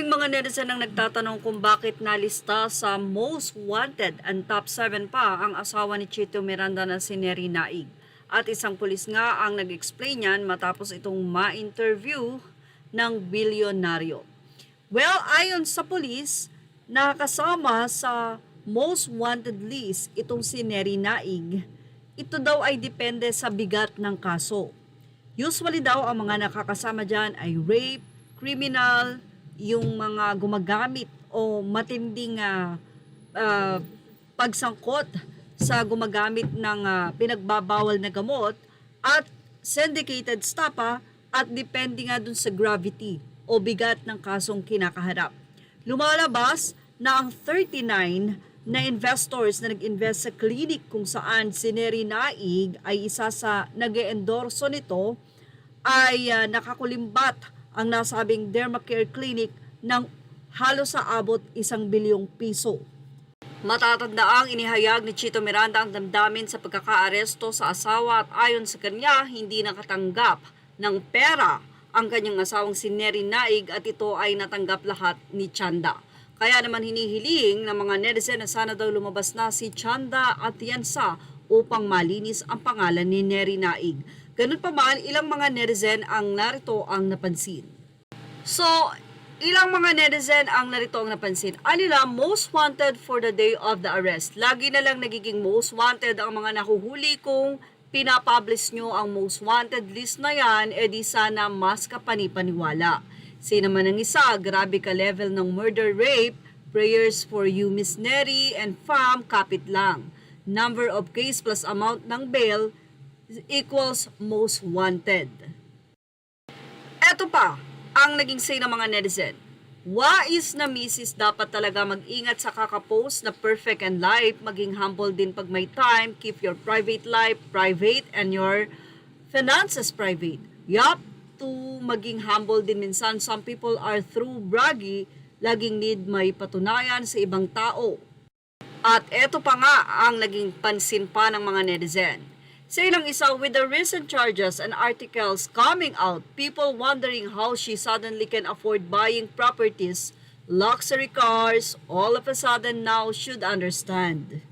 Mga netizen ang nagtatanong kung bakit nalista sa most wanted and top 7 pa ang asawa ni Chito Miranda na si Neri Naig. At isang pulis nga ang nag-explain niyan matapos itong ma-interview ng bilyonaryo. Well, ayon sa pulis, nakasama sa most wanted list itong si Neri Naig. Ito daw ay depende sa bigat ng kaso. Usually daw ang mga nakakasama dyan ay rape, criminal, yung mga gumagamit o matinding pagsangkot sa gumagamit ng pinagbabawal na gamot at syndicated stapa at depende nga dun sa gravity o bigat ng kasong kinakaharap. Lumalabas na ang 39 na investors na nag-invest sa clinic kung saan si Neri Naig ay isa sa nag-endorso nito ay nakakulimbat ang nasabing Dermacare Clinic ng halos sa abot 1 bilyong piso. Matatandaang inihayag ni Chito Miranda ang damdamin sa pagkakaaresto sa asawa at ayon sa kanya, hindi nakatanggap ng pera ang kanyang asawang si Neri Naig at ito ay natanggap lahat ni Chanda. Kaya naman hinihiling ng mga netizen na sana daw lumabas na si Chanda at Yansa upang malinis ang pangalan ni Neri Naig. Ganun pa man, ilang mga netizen ang narito ang napansin. So, ilang mga netizen ang narito ang napansin. Alila, most wanted for the day of the arrest. Lagi na lang nagiging most wanted ang mga nahuhuli kung pinapublish nyo ang most wanted list na yan, edi sana mas kapanipaniwala. Sino man ang isa, grabe ka level ng murder rape, prayers for you Miss Neri and fam, kapit lang. Number of case plus amount ng bail equals most wanted. Eto pa, ang naging say ng mga netizen. Wais na misis dapat talaga mag-ingat sa kakapost na perfect and life, maging humble din pag may time, keep your private life private and your finances private. Yup, to maging humble din minsan, some people are through braggy, laging need may patunayan sa ibang tao. At eto pa nga ang naging pansin pa ng mga netizen. Sa ilang isa, with the recent charges and articles coming out, people wondering how she suddenly can afford buying properties, luxury cars, all of a sudden now should understand.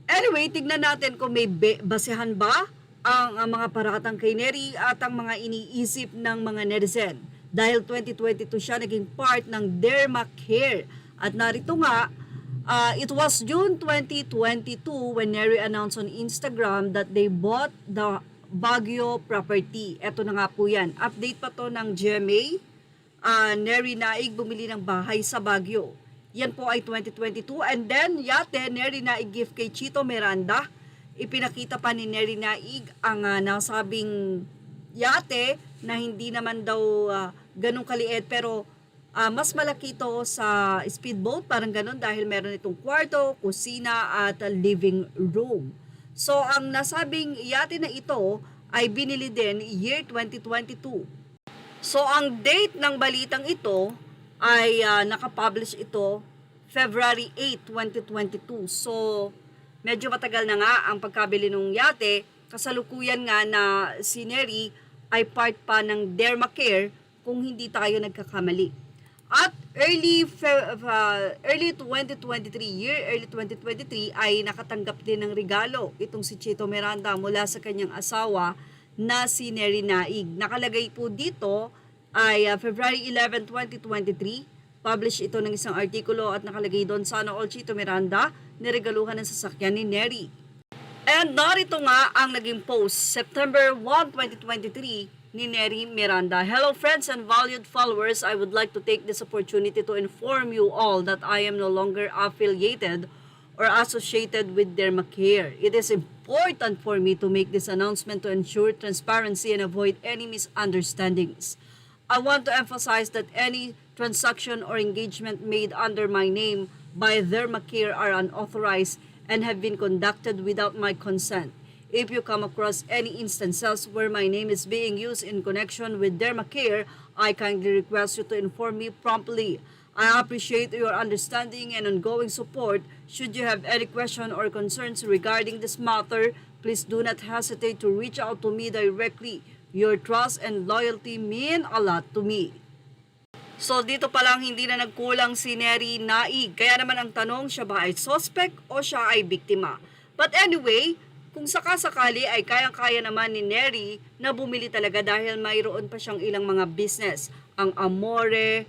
Anyway, tignan natin kung may basehan ba ang mga paratang kay Neri at ang mga iniisip ng mga netizen. Dahil 2022 siya naging part ng Dermacare. At narito nga, it was June 2022 when Neri announced on Instagram that they bought the Baguio property. Ito na nga po yan. Update pa to ng GMA. Neri Naig bumili ng bahay sa Baguio. Yan po ay 2022. And then, yate, Neri Naig gift kay Chito Miranda. Ipinakita pa ni Neri Naig ang nasabing yate na hindi naman daw ganun kaliit pero mas malaki ito sa speedboat, parang ganun dahil meron itong kwarto, kusina at living room. So ang nasabing yate na ito ay binili din year 2022. So ang date ng balitang ito ay nakapublish ito February 8, 2022. So medyo matagal na nga ang pagkabili ng yate. Kasalukuyan nga na si Neri ay part pa ng Dermacare kung hindi tayo nagkakamali. At early 2023 ay nakatanggap din ng regalo itong si Chito Miranda mula sa kanyang asawa na si Neri Naig. Nakalagay po dito ay February 11, 2023. Publish ito ng isang artikulo at nakalagay doon, sana all Chito Miranda niregaluhan ng sasakyan ni Neri. And narito nga ang naging post, September 1, 2023, ni Neri Miranda. Hello friends and valued followers, I would like to take this opportunity to inform you all that I am no longer affiliated or associated with Dermacare. It is important for me to make this announcement to ensure transparency and avoid any misunderstandings. I want to emphasize that any transaction or engagement made under my name by Dermacare are unauthorized and have been conducted without my consent. If you come across any instances where my name is being used in connection with Dermacare, I kindly request you to inform me promptly. I appreciate your understanding and ongoing support. Should you have any question or concerns regarding this matter, please do not hesitate to reach out to me directly. Your trust and loyalty mean a lot to me. So dito pa lang hindi na nagkulang si Neri Naig. Kaya naman ang tanong, siya ba ay suspect o siya ay biktima? But anyway, kung sakasakali ay kayang-kaya naman ni Neri na bumili talaga dahil mayroon pa siyang ilang mga business. Ang Amore,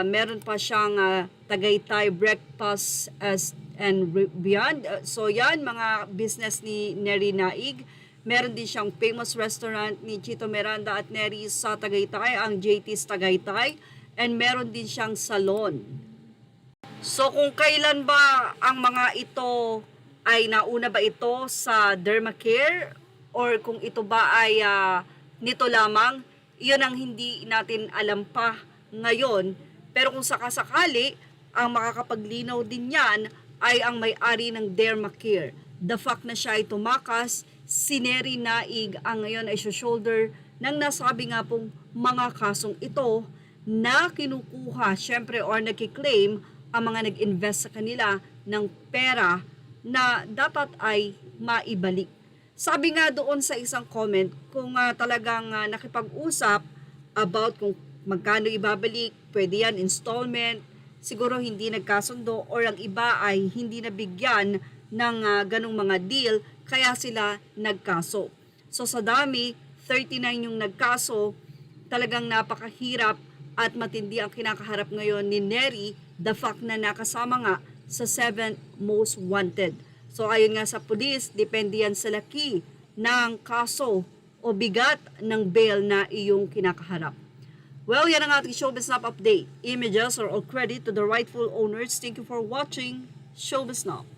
meron pa siyang Tagaytay Breakfast and Beyond. So yan, mga business ni Neri Naig. Meron din siyang famous restaurant ni Chito Miranda at Neri sa Tagaytay, ang JT's Tagaytay. And meron din siyang salon. So kung kailan ba ang mga ito ay nauna ba ito sa Dermacare or kung ito ba ay nito lamang, iyon ang hindi natin alam pa ngayon. Pero kung sakasakali, ang makakapaglinaw din yan ay ang may-ari ng Dermacare. The fact na siya ay tumakas, si Neri Naig ang ngayon ay shoulder ng nasabi nga pong mga kasong ito na kinukuha, syempre, or nakiklaim ang mga nag-invest sa kanila ng pera na dapat ay maibalik. Sabi nga doon sa isang comment, kung talagang nakipag-usap about kung magkano ibabalik, pwede yan installment, siguro hindi nagkasundo or ang iba ay hindi nabigyan ng ganong mga deal, kaya sila nagkaso. So sa dami, 39 yung nagkaso, talagang napakahirap at matindi ang kinakaharap ngayon ni Neri, the fact na nakasama nga sa 7 most wanted. So ayon nga sa pulis, depende yan sa laki ng kaso o bigat ng bail na iyong kinakaharap. Well, yan ang ating Showbiz Snap update. Images are all credit to the rightful owners. Thank you for watching Showbiz Snap.